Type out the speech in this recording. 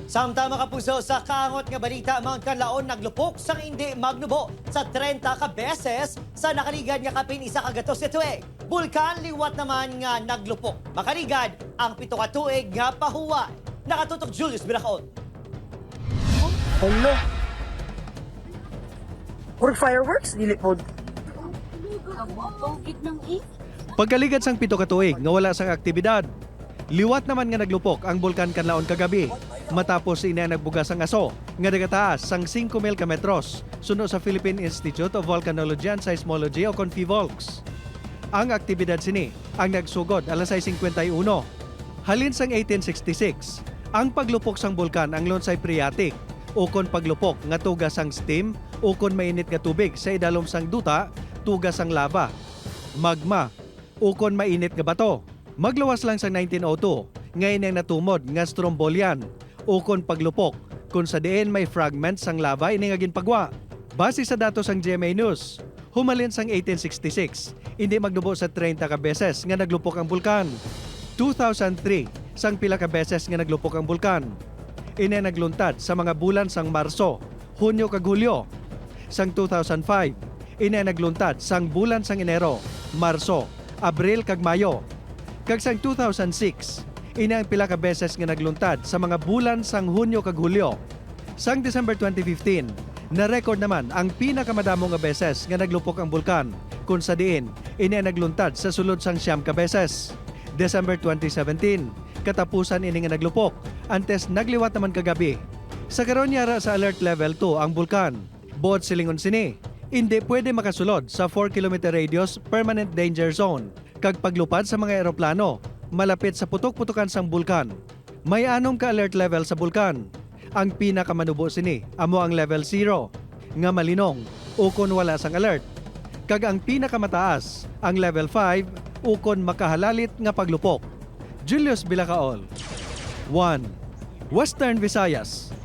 Samtama kapuso sa kaangot nga balita, Mount Canlaon naglupok sang hindi magnubo sa 30 ka beses sa nakaligad nga kapin isa ka gatos ka tuig. Bulkan liwat naman nga naglupok. Makaligad ang 7 ka tuig nga pahuway. Nakatutok Julius Bilacaon. Hello. Or fireworks, dili po. Pagkaligad sang 7 ka tuig nga wala sang aktibidad. Liwat naman nga naglupok ang Bulkan Canlaon kagabi matapos ina nagbugas ang aso nga nagataas sang 5,000 ka metros suno sa Philippine Institute of Volcanology and Seismology o CONFIVOLCS. Ang aktibidad sini ang nagsugod alas 6:51. Halin sang 1866, ang paglupok sang bulkan ang lonsay phreatic ukon paglupok nga tugas sang steam ukon mainit nga tubig sa idalom sang duta tugas sang lava. Magma ukon mainit nga bato. Magluwas lang sa 1902, ngayon ang natumod nga strombolian, ukon paglupok, kung sa diin may fragments sang lava ini nga ginpagwa. Base sa datos sang GMA News, humalin sang 1866, hindi magdubo sa 30 ka beses nga naglupok ang bulkan. 2003, sang pila ka beses nga naglupok ang bulkan. Ini nagluntad sa mga bulan sang Marso, Hunyo kag Hulyo. Sang 2005, ini nagluntad sang bulan sang Enero, Marso, Abril kag Mayo. Kag sang 2006, ina ang pila ka beses nga nagluntad sa mga bulan sang Hunyo kag Hulyo. Sang December 2015, na-record naman ang pinakamadamo nga beses nga naglupok ang bulkan, kung sa diin, ina nagluntad sa sulod sang 9 ka beses. December 2017, katapusan ini nga naglupok, antes nagliwat naman kagabi. Sa karon yara sa alert level 2 ang bulkan. Buot silingon sini, hindi pwede makasulod sa 4 km radius permanent danger zone. Kag paglupad sa mga eroplano, malapit sa putok-putukan sang bulkan. May anong ka-alert level sa bulkan. Ang pinakamanubo sini, amo ang level 0, nga malinong, ukon wala sang alert. Kag ang pinakamataas, ang level 5, ukon makahalalit nga paglupok. Julius Bilacaol. 1. Western Visayas.